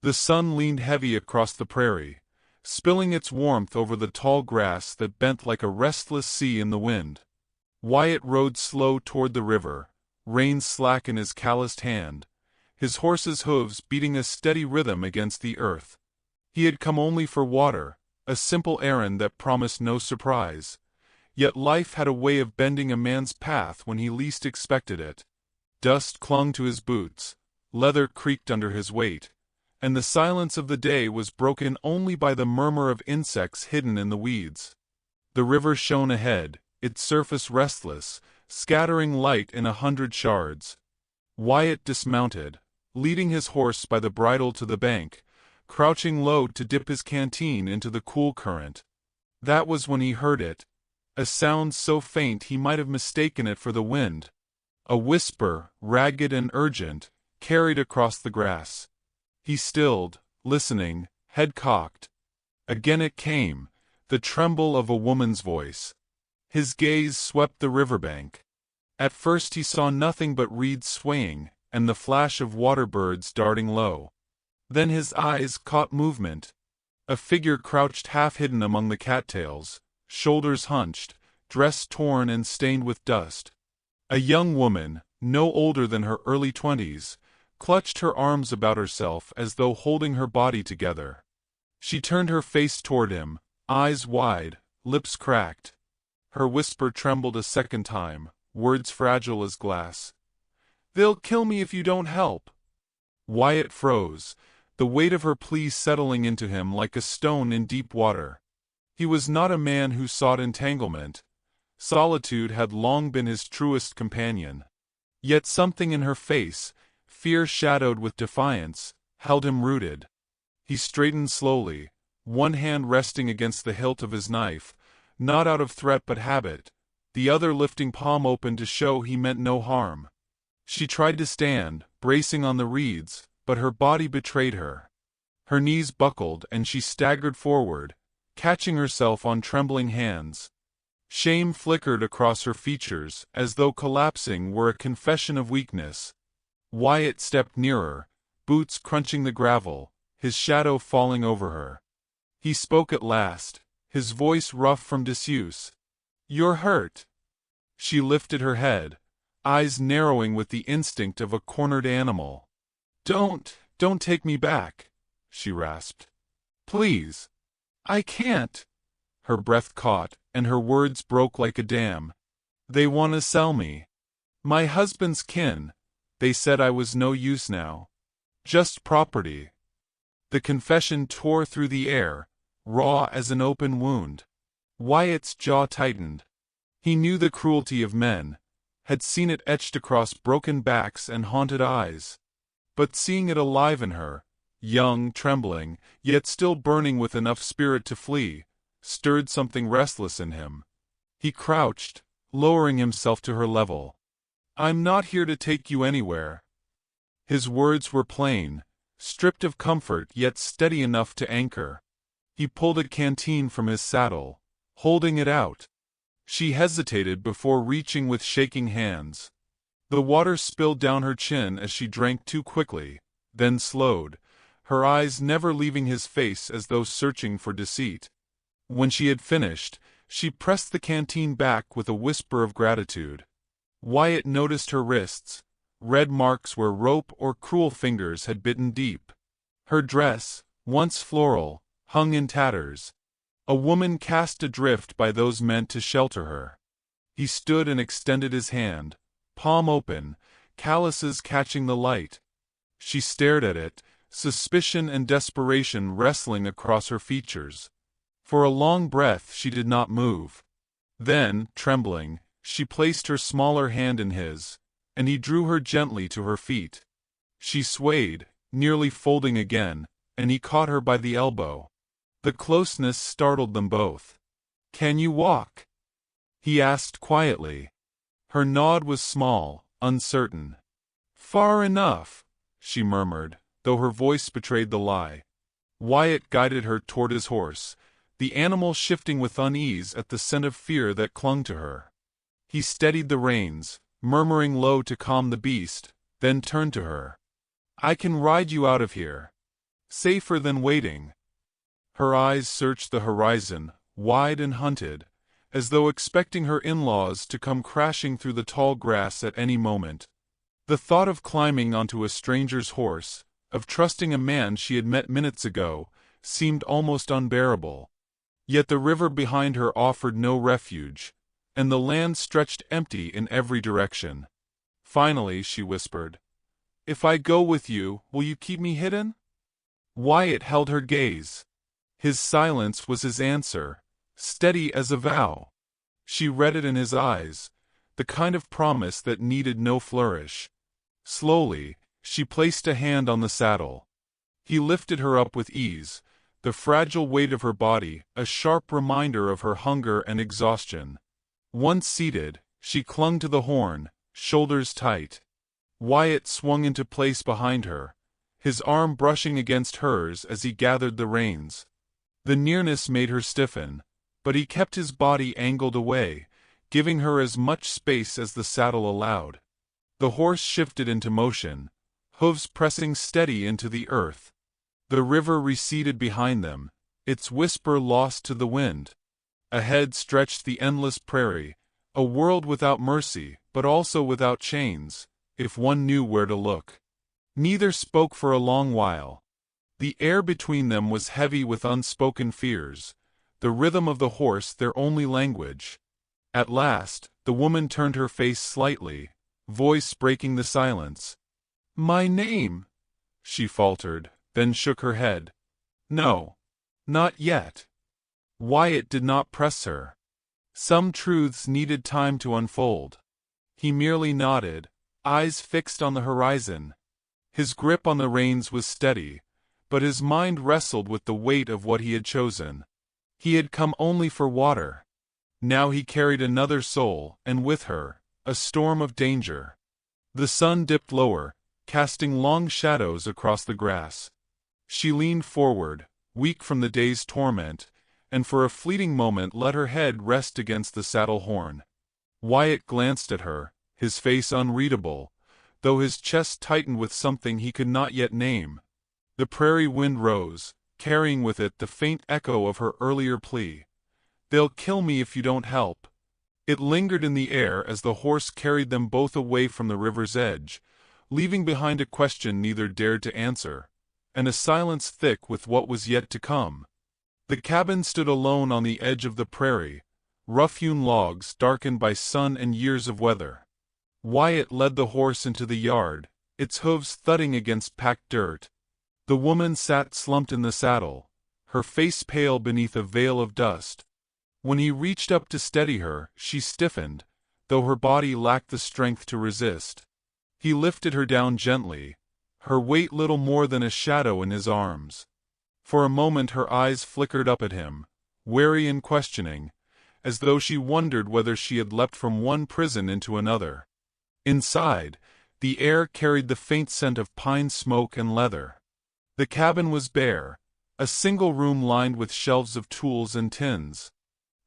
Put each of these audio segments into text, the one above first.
The sun leaned heavy across the prairie, spilling its warmth over the tall grass that bent like a restless sea in the wind. Wyatt rode slow toward the river, reins slack in his calloused hand, his horse's hooves beating a steady rhythm against the earth. He had come only for water, a simple errand that promised no surprise. Yet life had a way of bending a man's path when he least expected it. Dust clung to his boots, leather creaked under his weight, and the silence of the day was broken only by the murmur of insects hidden in the weeds. The river shone ahead, its surface restless, scattering light in 100 shards. Wyatt dismounted, leading his horse by the bridle to the bank, crouching low to dip his canteen into the cool current. That was when he heard it, a sound so faint he might have mistaken it for the wind. A whisper, ragged and urgent, carried across the grass. He stilled, listening, head cocked. Again it came, the tremble of a woman's voice. His gaze swept the riverbank. At first he saw nothing but reeds swaying, and the flash of water birds darting low. Then his eyes caught movement. A figure crouched half-hidden among the cattails, shoulders hunched, dress torn and stained with dust. A young woman, no older than her early 20s, clutched her arms about herself as though holding her body together. She turned her face toward him, eyes wide, lips cracked. Her whisper trembled a second time, words fragile as glass. "They'll kill me if you don't help." Wyatt froze, the weight of her plea settling into him like a stone in deep water. He was not a man who sought entanglement. Solitude had long been his truest companion. Yet something in her face, fear shadowed with defiance, held him rooted. He straightened slowly, one hand resting against the hilt of his knife, not out of threat but habit, the other lifting palm open to show he meant no harm. She tried to stand, bracing on the reeds, but her body betrayed her. Her knees buckled and she staggered forward, catching herself on trembling hands. Shame flickered across her features as though collapsing were a confession of weakness. Wyatt stepped nearer, boots crunching the gravel, his shadow falling over her. He spoke at last, his voice rough from disuse. "You're hurt." She lifted her head, eyes narrowing with the instinct of a cornered animal. Don't take me back," she rasped. "Please." "I can't." Her breath caught, and her words broke like a dam. "They want to sell me. My husband's kin. They said I was no use now. Just property." The confession tore through the air, raw as an open wound. Wyatt's jaw tightened. He knew the cruelty of men, had seen it etched across broken backs and haunted eyes. But seeing it alive in her, young, trembling, yet still burning with enough spirit to flee, stirred something restless in him. He crouched, lowering himself to her level. "I'm not here to take you anywhere." His words were plain, stripped of comfort yet steady enough to anchor. He pulled a canteen from his saddle, holding it out. She hesitated before reaching with shaking hands. The water spilled down her chin as she drank too quickly, then slowed, her eyes never leaving his face as though searching for deceit. When she had finished, she pressed the canteen back with a whisper of gratitude. Wyatt noticed her wrists, red marks where rope or cruel fingers had bitten deep. Her dress, once floral, hung in tatters. A woman cast adrift by those meant to shelter her. He stood and extended his hand, palm open, calluses catching the light. She stared at it, suspicion and desperation wrestling across her features. For a long breath she did not move. Then, trembling, she placed her smaller hand in his, and he drew her gently to her feet. She swayed, nearly folding again, and he caught her by the elbow. The closeness startled them both. "Can you walk?" he asked quietly. Her nod was small, uncertain. "Far enough," she murmured, though her voice betrayed the lie. Wyatt guided her toward his horse, the animal shifting with unease at the scent of fear that clung to her. He steadied the reins, murmuring low to calm the beast, then turned to her. "I can ride you out of here." Safer than waiting. Her eyes searched the horizon, wide and hunted, as though expecting her in-laws to come crashing through the tall grass at any moment. The thought of climbing onto a stranger's horse, of trusting a man she had met minutes ago, seemed almost unbearable. Yet the river behind her offered no refuge, and the land stretched empty in every direction. Finally, she whispered, "If I go with you, will you keep me hidden?" Wyatt held her gaze. His silence was his answer, steady as a vow. She read it in his eyes, the kind of promise that needed no flourish. Slowly, she placed a hand on the saddle. He lifted her up with ease, the fragile weight of her body a sharp reminder of her hunger and exhaustion. Once seated, she clung to the horn, shoulders tight. Wyatt swung into place behind her, his arm brushing against hers as he gathered the reins. The nearness made her stiffen, but he kept his body angled away, giving her as much space as the saddle allowed. The horse shifted into motion, hooves pressing steady into the earth. The river receded behind them, its whisper lost to the wind. Ahead stretched the endless prairie, a world without mercy, but also without chains, if one knew where to look. Neither spoke for a long while. The air between them was heavy with unspoken fears, the rhythm of the horse their only language. At last, the woman turned her face slightly, voice breaking the silence. "My name," she faltered, then shook her head. "No. Not yet." Wyatt did not press her. Some truths needed time to unfold. He merely nodded, eyes fixed on the horizon. His grip on the reins was steady, but his mind wrestled with the weight of what he had chosen. He had come only for water. Now he carried another soul, and with her, a storm of danger. The sun dipped lower, casting long shadows across the grass. She leaned forward, weak from the day's torment, and for a fleeting moment let her head rest against the saddle horn. Wyatt glanced at her, his face unreadable, though his chest tightened with something he could not yet name. The prairie wind rose, carrying with it the faint echo of her earlier plea. "They'll kill me if you don't help." It lingered in the air as the horse carried them both away from the river's edge, leaving behind a question neither dared to answer, and a silence thick with what was yet to come. The cabin stood alone on the edge of the prairie, rough-hewn logs darkened by sun and years of weather. Wyatt led the horse into the yard, its hooves thudding against packed dirt. The woman sat slumped in the saddle, her face pale beneath a veil of dust. When he reached up to steady her, she stiffened, though her body lacked the strength to resist. He lifted her down gently, her weight little more than a shadow in his arms. For a moment her eyes flickered up at him, wary and questioning, as though she wondered whether she had leapt from one prison into another. Inside, the air carried the faint scent of pine smoke and leather. The cabin was bare, a single room lined with shelves of tools and tins.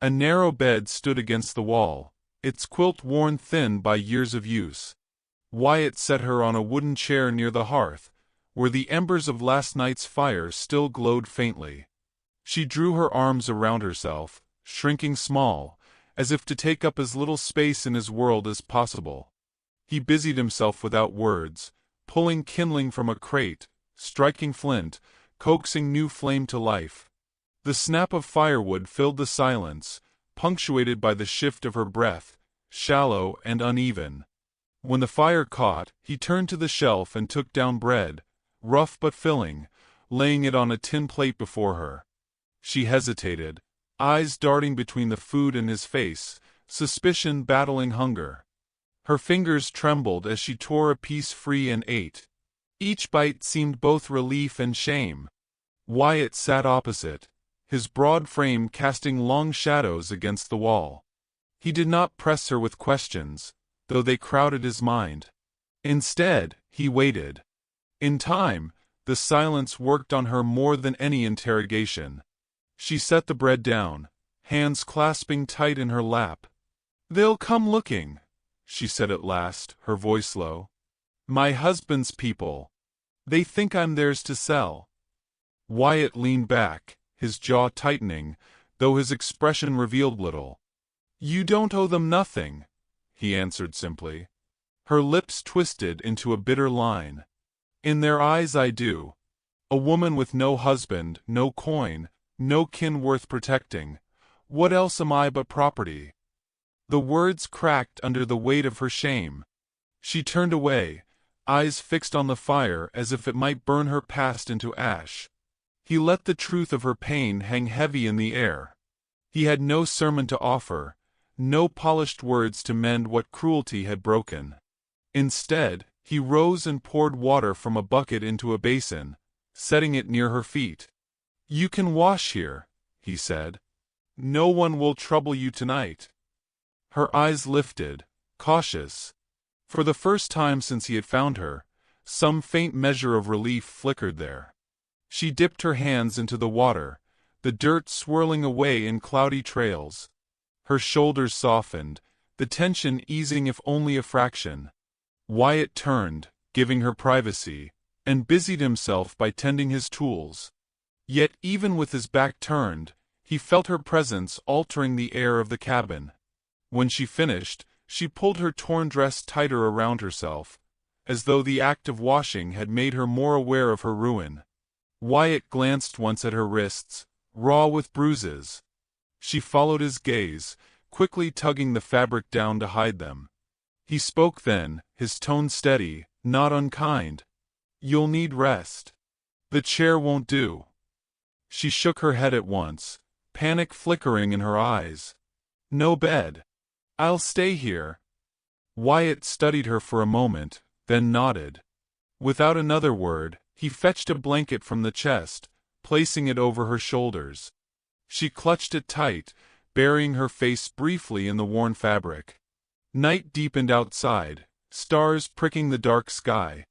A narrow bed stood against the wall, its quilt worn thin by years of use. Wyatt set her on a wooden chair near the hearth, where the embers of last night's fire still glowed faintly. She drew her arms around herself, shrinking small, as if to take up as little space in his world as possible. He busied himself without words, pulling kindling from a crate, striking flint, coaxing new flame to life. The snap of firewood filled the silence, punctuated by the shift of her breath, shallow and uneven. When the fire caught, he turned to the shelf and took down bread, rough but filling, laying it on a tin plate before her. She hesitated, eyes darting between the food and his face, suspicion battling hunger. Her fingers trembled as she tore a piece free and ate. Each bite seemed both relief and shame. Wyatt sat opposite, his broad frame casting long shadows against the wall. He did not press her with questions, though they crowded his mind. Instead, he waited. In time, the silence worked on her more than any interrogation. She set the bread down, hands clasping tight in her lap. "They'll come looking," she said at last, her voice low. "My husband's people. They think I'm theirs to sell." Wyatt leaned back, his jaw tightening, though his expression revealed little. "You don't owe them nothing," he answered simply. Her lips twisted into a bitter line. "In their eyes I do. A woman with no husband, no coin, no kin worth protecting. What else am I but property?" The words cracked under the weight of her shame. She turned away, eyes fixed on the fire as if it might burn her past into ash. He let the truth of her pain hang heavy in the air. He had no sermon to offer, no polished words to mend what cruelty had broken. Instead, he rose and poured water from a bucket into a basin, setting it near her feet. "You can wash here," he said. "No one will trouble you tonight." Her eyes lifted, cautious. For the first time since he had found her, some faint measure of relief flickered there. She dipped her hands into the water, the dirt swirling away in cloudy trails. Her shoulders softened, the tension easing if only a fraction. Wyatt turned, giving her privacy, and busied himself by tending his tools. Yet even with his back turned, he felt her presence altering the air of the cabin. When she finished, she pulled her torn dress tighter around herself, as though the act of washing had made her more aware of her ruin. Wyatt glanced once at her wrists, raw with bruises. She followed his gaze, quickly tugging the fabric down to hide them. He spoke then, his tone steady, not unkind. "You'll need rest. The chair won't do." She shook her head at once, panic flickering in her eyes. "No bed. I'll stay here." Wyatt studied her for a moment, then nodded. Without another word, he fetched a blanket from the chest, placing it over her shoulders. She clutched it tight, burying her face briefly in the worn fabric. Night deepened outside, stars pricking the dark sky.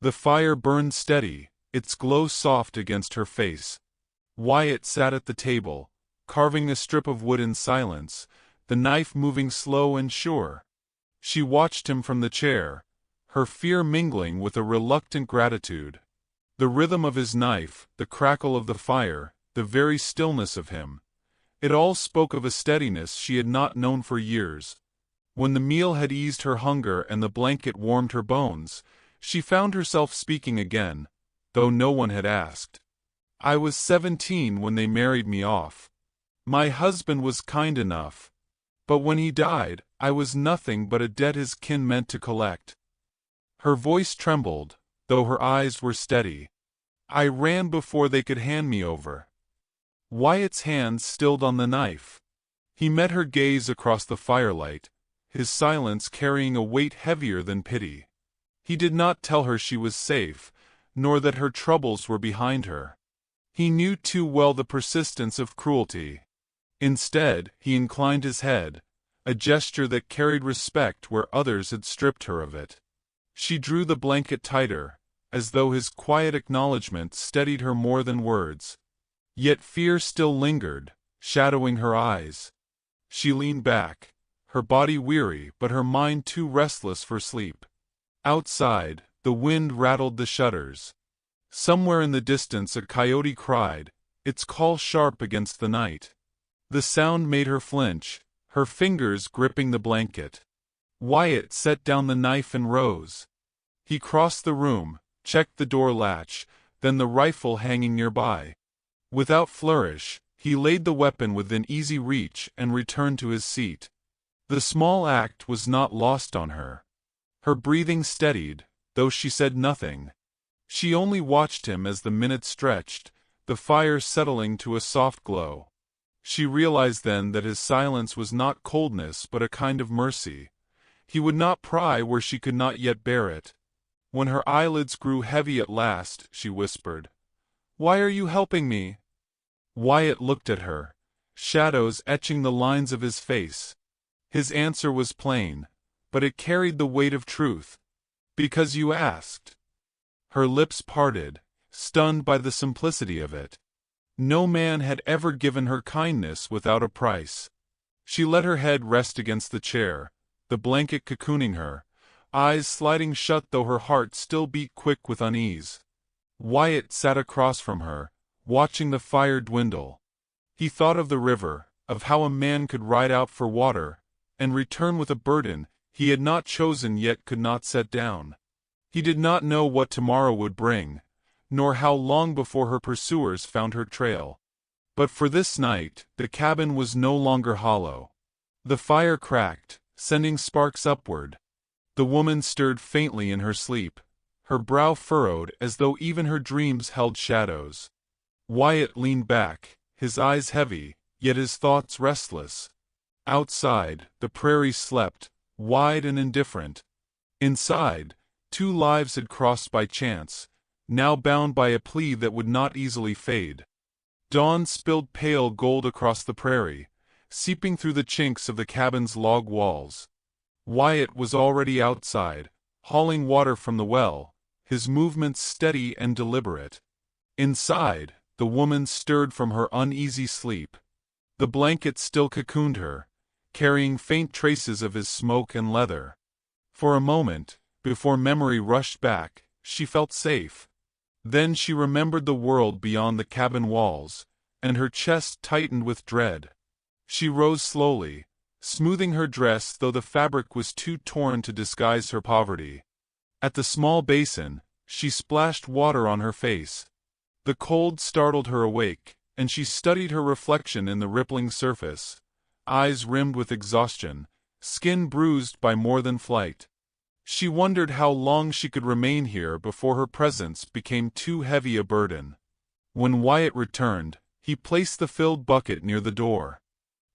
The fire burned steady, its glow soft against her face. Wyatt sat at the table, carving a strip of wood in silence, the knife moving slow and sure. She watched him from the chair, her fear mingling with a reluctant gratitude. The rhythm of his knife, the crackle of the fire, the very stillness of him. It all spoke of a steadiness she had not known for years. When the meal had eased her hunger and the blanket warmed her bones, she found herself speaking again, though no one had asked. "I was 17 when they married me off. My husband was kind enough. But when he died, I was nothing but a debt his kin meant to collect." Her voice trembled, though her eyes were steady. "I ran before they could hand me over." Wyatt's hand stilled on the knife. He met her gaze across the firelight, his silence carrying a weight heavier than pity. He did not tell her she was safe, nor that her troubles were behind her. He knew too well the persistence of cruelty. Instead, he inclined his head, a gesture that carried respect where others had stripped her of it. She drew the blanket tighter, as though his quiet acknowledgment steadied her more than words. Yet fear still lingered, shadowing her eyes. She leaned back, her body weary but her mind too restless for sleep. Outside, the wind rattled the shutters. Somewhere in the distance a coyote cried, its call sharp against the night. The sound made her flinch, her fingers gripping the blanket. Wyatt set down the knife and rose. He crossed the room, checked the door latch, then the rifle hanging nearby. Without flourish, he laid the weapon within easy reach and returned to his seat. The small act was not lost on her. Her breathing steadied, though she said nothing. She only watched him as the minutes stretched, the fire settling to a soft glow. She realized then that his silence was not coldness but a kind of mercy. He would not pry where she could not yet bear it. When her eyelids grew heavy at last, she whispered, "Why are you helping me?" Wyatt looked at her, shadows etching the lines of his face. His answer was plain, but it carried the weight of truth. "Because you asked." Her lips parted, stunned by the simplicity of it. No man had ever given her kindness without a price. She let her head rest against the chair, the blanket cocooning her, eyes sliding shut though her heart still beat quick with unease. Wyatt sat across from her, watching the fire dwindle. He thought of the river, of how a man could ride out for water, and return with a burden he had not chosen yet could not set down. He did not know what tomorrow would bring, nor how long before her pursuers found her trail. But for this night, the cabin was no longer hollow. The fire cracked, sending sparks upward. The woman stirred faintly in her sleep, her brow furrowed as though even her dreams held shadows. Wyatt leaned back, his eyes heavy, yet his thoughts restless. Outside, the prairie slept, wide and indifferent. Inside, two lives had crossed by chance, now bound by a plea that would not easily fade. Dawn spilled pale gold across the prairie, seeping through the chinks of the cabin's log walls. Wyatt was already outside, hauling water from the well, his movements steady and deliberate. Inside, the woman stirred from her uneasy sleep. The blanket still cocooned her, carrying faint traces of his smoke and leather. For a moment, before memory rushed back, she felt safe. Then she remembered the world beyond the cabin walls, and her chest tightened with dread. She rose slowly, smoothing her dress though the fabric was too torn to disguise her poverty. At the small basin, she splashed water on her face. The cold startled her awake, and she studied her reflection in the rippling surface, eyes rimmed with exhaustion, skin bruised by more than flight. She wondered how long she could remain here before her presence became too heavy a burden. When Wyatt returned, he placed the filled bucket near the door.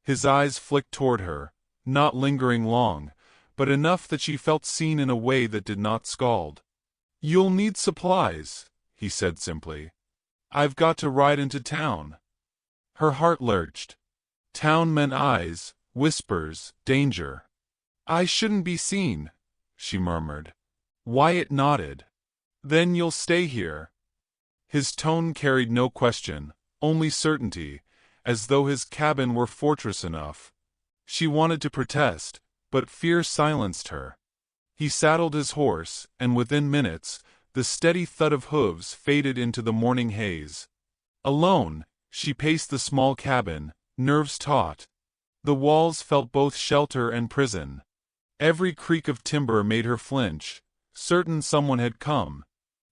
His eyes flicked toward her, not lingering long, but enough that she felt seen in a way that did not scald. "You'll need supplies," he said simply. "I've got to ride into town." Her heart lurched. Town meant eyes, whispers, danger. "I shouldn't be seen," she murmured. Wyatt nodded. "Then you'll stay here?" His tone carried no question, only certainty, as though his cabin were fortress enough. She wanted to protest, but fear silenced her. He saddled his horse, and within minutes, the steady thud of hooves faded into the morning haze. Alone, she paced the small cabin, nerves taut. The walls felt both shelter and prison. Every creak of timber made her flinch, certain someone had come.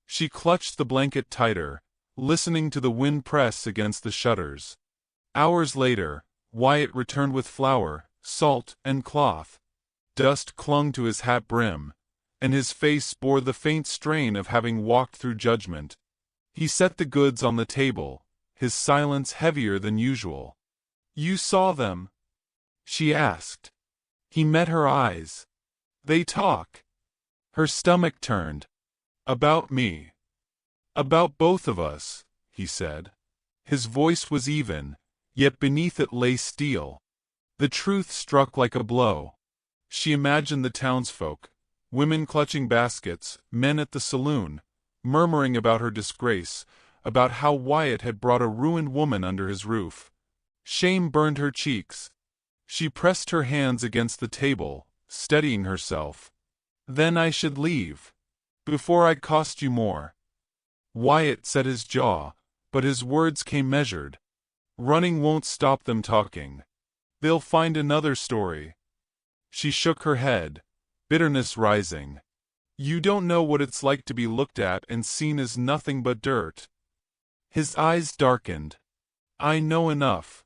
She clutched the blanket tighter, listening to the wind press against the shutters. Hours later, Wyatt returned with flour, salt, and cloth. Dust clung to his hat brim, and his face bore the faint strain of having walked through judgment. He set the goods on the table, his silence heavier than usual. "You saw them?" she asked. He met her eyes. "They talk." Her stomach turned. "About me." "About both of us," he said. His voice was even, yet beneath it lay steel. The truth struck like a blow. She imagined the townsfolk, women clutching baskets, men at the saloon, murmuring about her disgrace, about how Wyatt had brought a ruined woman under his roof. Shame burned her cheeks. She pressed her hands against the table, steadying herself. "Then I should leave. Before I cost you more." Wyatt set his jaw, but his words came measured. "Running won't stop them talking. They'll find another story." She shook her head, bitterness rising. "You don't know what it's like to be looked at and seen as nothing but dirt." His eyes darkened. "I know enough."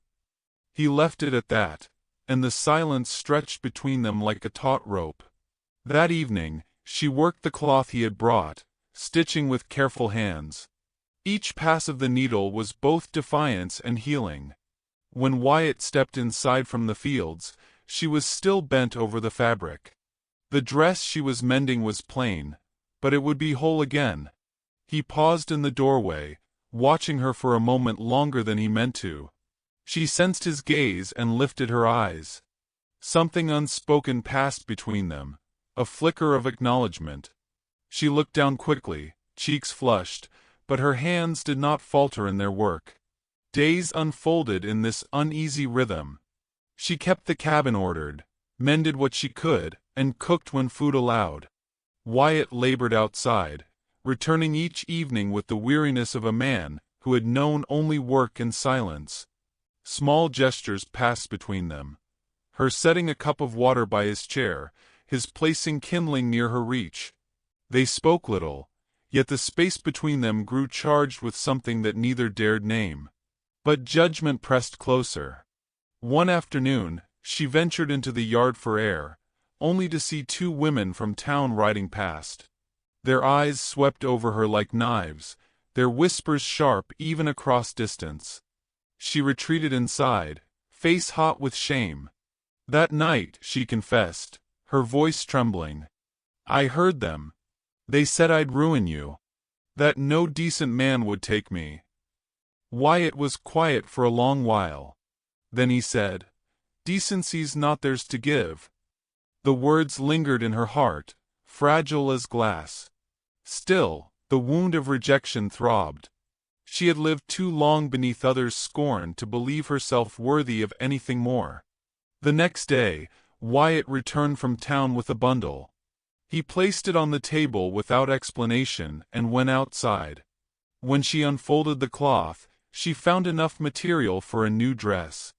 He left it at that, and the silence stretched between them like a taut rope. That evening, she worked the cloth he had brought, stitching with careful hands. Each pass of the needle was both defiance and healing. When Wyatt stepped inside from the fields, she was still bent over the fabric. The dress she was mending was plain, but it would be whole again. He paused in the doorway, watching her for a moment longer than he meant to. She sensed his gaze and lifted her eyes. Something unspoken passed between them, a flicker of acknowledgement. She looked down quickly, cheeks flushed, but her hands did not falter in their work. Days unfolded in this uneasy rhythm. She kept the cabin ordered, mended what she could, and cooked when food allowed. Wyatt labored outside, returning each evening with the weariness of a man who had known only work and silence. Small gestures passed between them. Her setting a cup of water by his chair, his placing kindling near her reach. They spoke little, yet the space between them grew charged with something that neither dared name. But judgment pressed closer. One afternoon, she ventured into the yard for air, only to see two women from town riding past. Their eyes swept over her like knives, their whispers sharp even across distance. She retreated inside, face hot with shame. That night, she confessed, her voice trembling. "I heard them. They said I'd ruin you. That no decent man would take me." Wyatt was quiet for a long while. Then he said, "Decency's not theirs to give." The words lingered in her heart, fragile as glass. Still, the wound of rejection throbbed. She had lived too long beneath others' scorn to believe herself worthy of anything more. The next day, Wyatt returned from town with a bundle. He placed it on the table without explanation and went outside. When she unfolded the cloth, she found enough material for a new dress.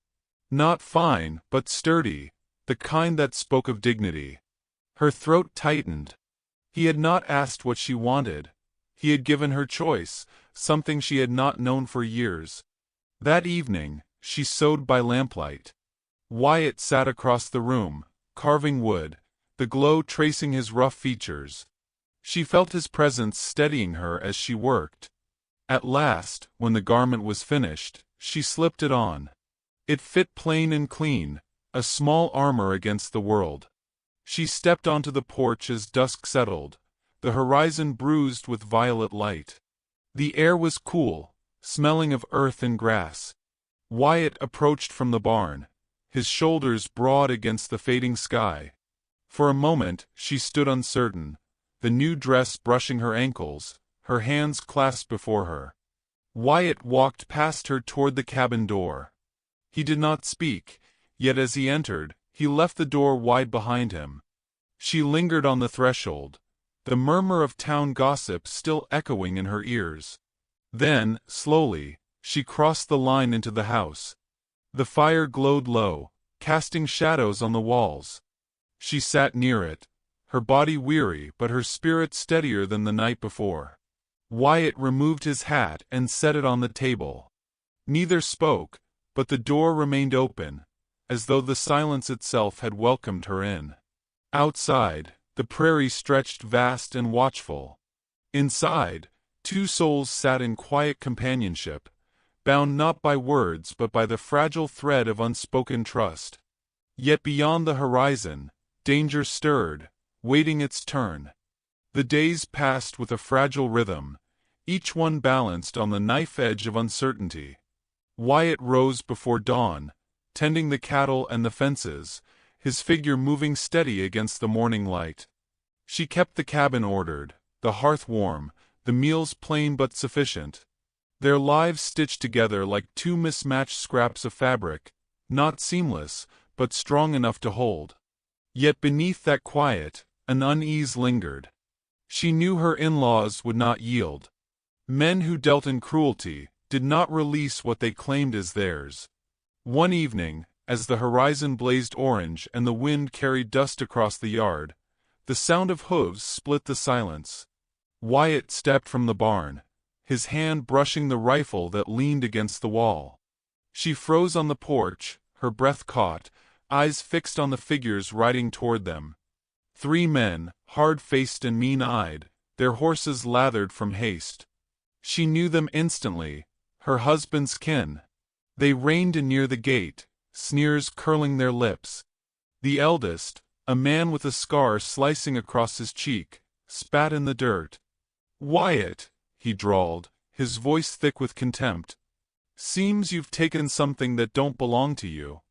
Not fine, but sturdy, the kind that spoke of dignity. Her throat tightened. He had not asked what she wanted. He had given her choice, something she had not known for years. That evening, she sewed by lamplight. Wyatt sat across the room, carving wood, the glow tracing his rough features. She felt his presence steadying her as she worked. At last, when the garment was finished, she slipped it on. It fit plain and clean, a small armor against the world. She stepped onto the porch as dusk settled, the horizon bruised with violet light. The air was cool, smelling of earth and grass. Wyatt approached from the barn, his shoulders broad against the fading sky. For a moment, she stood uncertain, the new dress brushing her ankles, her hands clasped before her. Wyatt walked past her toward the cabin door. He did not speak, yet as he entered, he left the door wide behind him. She lingered on the threshold, the murmur of town gossip still echoing in her ears. Then, slowly, she crossed the line into the house. The fire glowed low, casting shadows on the walls. She sat near it, her body weary but her spirit steadier than the night before. Wyatt removed his hat and set it on the table. Neither spoke, but the door remained open, as though the silence itself had welcomed her in. Outside, the prairie stretched vast and watchful. Inside, two souls sat in quiet companionship, bound not by words but by the fragile thread of unspoken trust. Yet beyond the horizon, danger stirred, waiting its turn. The days passed with a fragile rhythm, each one balanced on the knife edge of uncertainty. Wyatt rose before dawn, tending the cattle and the fences, his figure moving steady against the morning light. She kept the cabin ordered, the hearth warm, the meals plain but sufficient. Their lives stitched together like two mismatched scraps of fabric, not seamless, but strong enough to hold. Yet beneath that quiet, an unease lingered. She knew her in-laws would not yield. Men who dealt in cruelty did not release what they claimed as theirs. One evening, as the horizon blazed orange and the wind carried dust across the yard, the sound of hooves split the silence. Wyatt stepped from the barn, his hand brushing the rifle that leaned against the wall. She froze on the porch, her breath caught, eyes fixed on the figures riding toward them. Three men, hard-faced and mean-eyed, their horses lathered from haste. She knew them instantly, her husband's kin. They reined in near the gate, sneers curling their lips. The eldest, a man with a scar slicing across his cheek, spat in the dirt. "Wyatt," he drawled, his voice thick with contempt. "Seems you've taken something that don't belong to you."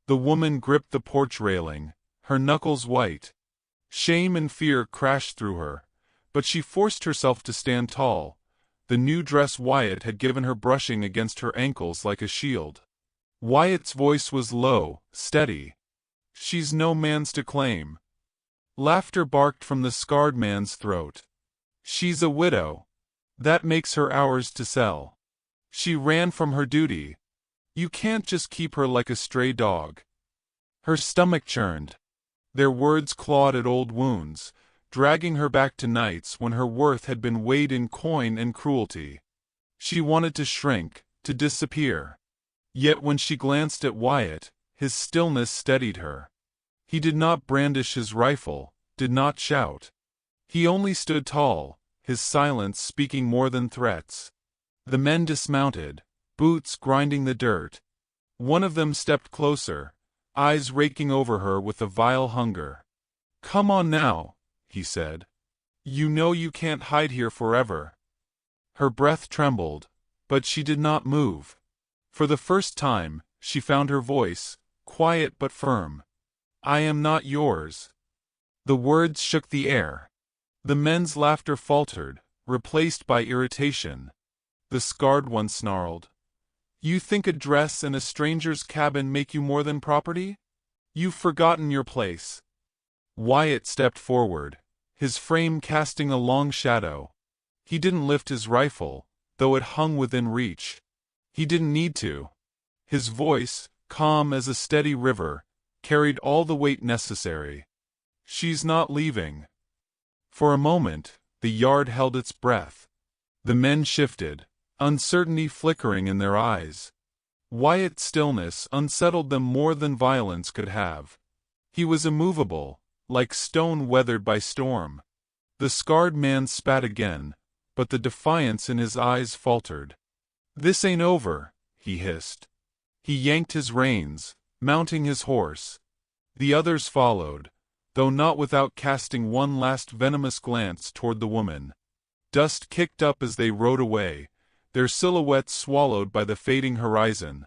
The woman gripped the porch railing, her knuckles white. Shame and fear crashed through her, but she forced herself to stand tall. The new dress Wyatt had given her brushing against her ankles like a shield. Wyatt's voice was low, steady. "She's no man's to claim." Laughter barked from the scarred man's throat. "She's a widow. That makes her ours to sell." She ran from her duty. You can't just keep her like a stray dog. Her stomach churned. Their words clawed at old wounds, dragging her back to nights when her worth had been weighed in coin and cruelty. She wanted to shrink, to disappear. Yet when she glanced at Wyatt, his stillness steadied her. He did not brandish his rifle, did not shout. He only stood tall, his silence speaking more than threats. The men dismounted, boots grinding the dirt. One of them stepped closer, eyes raking over her with a vile hunger. "Come on now," he said. "You know you can't hide here forever." Her breath trembled, but she did not move. For the first time, she found her voice, quiet but firm. "I am not yours." The words shook the air. The men's laughter faltered, replaced by irritation. The scarred one snarled, "You think a dress and a stranger's cabin make you more than property? You've forgotten your place." Wyatt stepped forward, his frame casting a long shadow. He didn't lift his rifle, though it hung within reach. He didn't need to. His voice, calm as a steady river, carried all the weight necessary. "She's not leaving." For a moment, the yard held its breath. The men shifted, uncertainty flickering in their eyes. Wyatt's stillness unsettled them more than violence could have. He was immovable, like stone weathered by storm. The scarred man spat again, but the defiance in his eyes faltered. "This ain't over," he hissed. He yanked his reins, mounting his horse. The others followed, though not without casting one last venomous glance toward the woman. Dust kicked up as they rode away, their silhouettes swallowed by the fading horizon.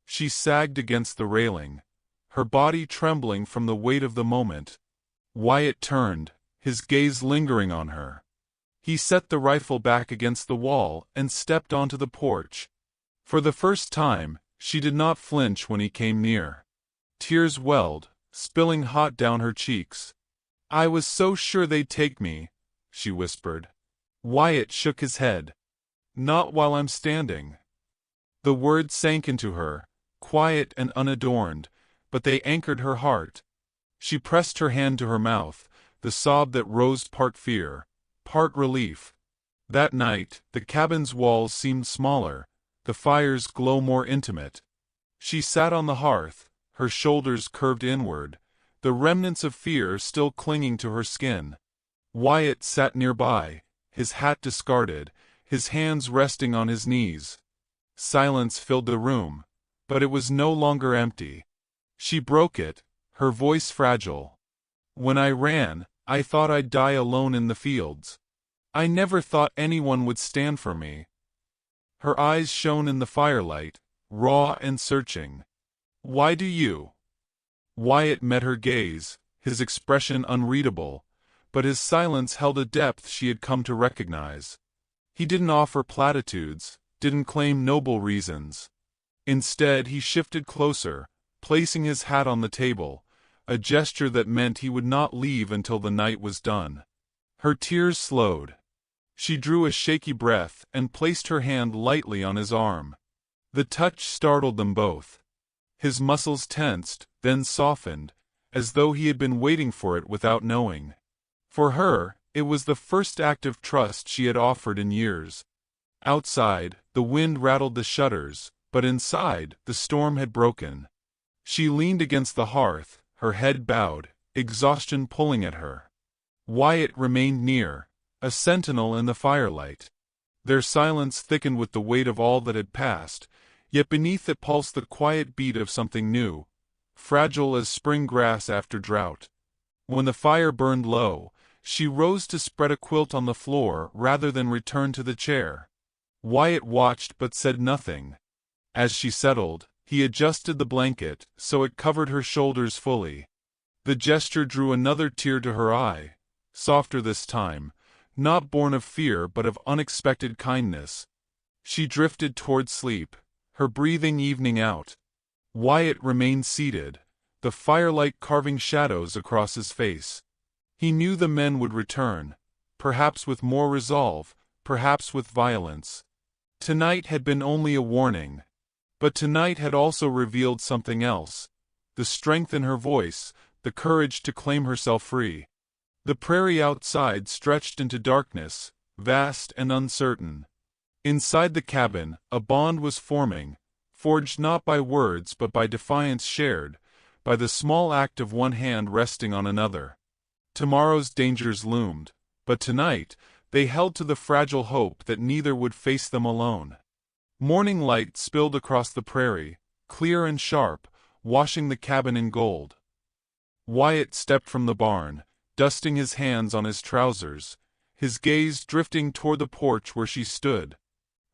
She sagged against the railing, her body trembling from the weight of the moment. Wyatt turned, his gaze lingering on her. He set the rifle back against the wall and stepped onto the porch. For the first time, she did not flinch when he came near. Tears welled, spilling hot down her cheeks. "I was so sure they'd take me," she whispered. Wyatt shook his head. "Not while I'm standing." The words sank into her, quiet and unadorned, but they anchored her heart. She pressed her hand to her mouth, the sob that rose part fear, part relief. That night, the cabin's walls seemed smaller, the fire's glow more intimate. She sat on the hearth, her shoulders curved inward, the remnants of fear still clinging to her skin. Wyatt sat nearby, his hat discarded, his hands resting on his knees. Silence filled the room, but it was no longer empty. She broke it, her voice fragile. "When I ran, I thought I'd die alone in the fields. I never thought anyone would stand for me." Her eyes shone in the firelight, raw and searching. "Why do you?" Wyatt met her gaze, his expression unreadable, but his silence held a depth she had come to recognize. He didn't offer platitudes, didn't claim noble reasons. Instead, he shifted closer, placing his hat on the table, a gesture that meant he would not leave until the night was done. Her tears slowed. She drew a shaky breath and placed her hand lightly on his arm. The touch startled them both. His muscles tensed, then softened, as though he had been waiting for it without knowing. For her, it was the first act of trust she had offered in years. Outside, the wind rattled the shutters, but inside, the storm had broken. She leaned against the hearth, her head bowed, exhaustion pulling at her. Wyatt remained near, a sentinel in the firelight. Their silence thickened with the weight of all that had passed, yet beneath it pulsed the quiet beat of something new, fragile as spring grass after drought. When the fire burned low, she rose to spread a quilt on the floor rather than return to the chair. Wyatt watched but said nothing. As she settled, he adjusted the blanket so it covered her shoulders fully. The gesture drew another tear to her eye, softer this time, not born of fear but of unexpected kindness. She drifted toward sleep, her breathing evening out. Wyatt remained seated, the firelight carving shadows across his face. He knew the men would return, perhaps with more resolve, perhaps with violence. Tonight had been only a warning. But tonight had also revealed something else. The strength in her voice, the courage to claim herself free. The prairie outside stretched into darkness, vast and uncertain. Inside the cabin, a bond was forming, forged not by words but by defiance shared, by the small act of one hand resting on another. Tomorrow's dangers loomed, but tonight, they held to the fragile hope that neither would face them alone. Morning light spilled across the prairie, clear and sharp, washing the cabin in gold. Wyatt stepped from the barn, dusting his hands on his trousers, his gaze drifting toward the porch where she stood.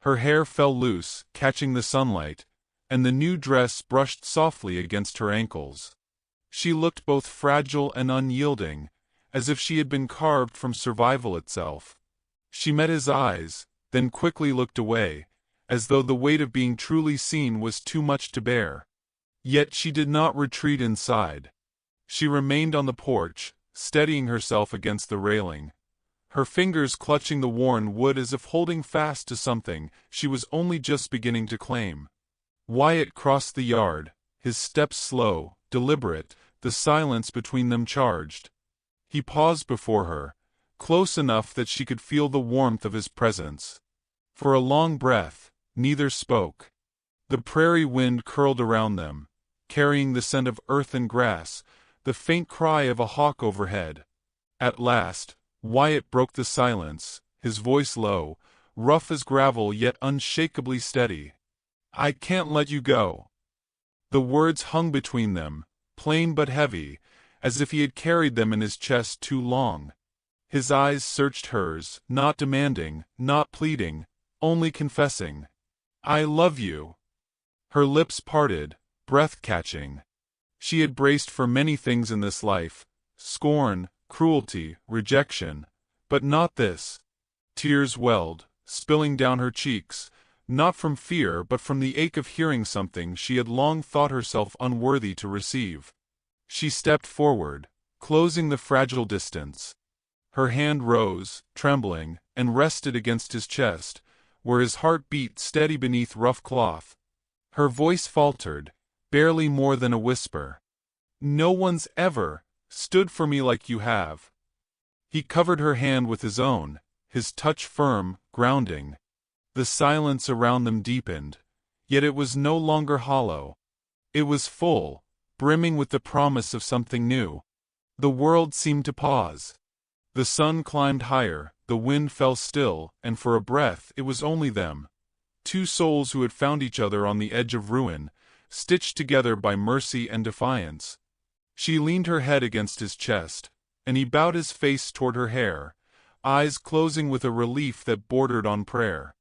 Her hair fell loose, catching the sunlight, and the new dress brushed softly against her ankles. She looked both fragile and unyielding, as if she had been carved from survival itself. She met his eyes, then quickly looked away, as though the weight of being truly seen was too much to bear. Yet she did not retreat inside. She remained on the porch, steadying herself against the railing, her fingers clutching the worn wood as if holding fast to something she was only just beginning to claim. Wyatt crossed the yard, his steps slow, deliberate, the silence between them charged. He paused before her, close enough that she could feel the warmth of his presence. For a long breath, neither spoke. The prairie wind curled around them, carrying the scent of earth and grass, the faint cry of a hawk overhead. At last, Wyatt broke the silence, his voice low, rough as gravel yet unshakably steady. "I can't let you go." The words hung between them, plain but heavy, as if he had carried them in his chest too long. His eyes searched hers, not demanding, not pleading, only confessing. "I love you." Her lips parted, breath-catching. She had braced for many things in this life, scorn, cruelty, rejection, but not this. Tears welled, spilling down her cheeks, not from fear but from the ache of hearing something she had long thought herself unworthy to receive. She stepped forward, closing the fragile distance. Her hand rose, trembling, and rested against his chest, where his heart beat steady beneath rough cloth. Her voice faltered, barely more than a whisper. "No one's ever stood for me like you have." He covered her hand with his own, his touch firm, grounding. The silence around them deepened, yet it was no longer hollow. It was full, brimming with the promise of something new. The world seemed to pause. The sun climbed higher, the wind fell still, and for a breath it was only them. Two souls who had found each other on the edge of ruin, stitched together by mercy and defiance. She leaned her head against his chest, and he bowed his face toward her hair, eyes closing with a relief that bordered on prayer.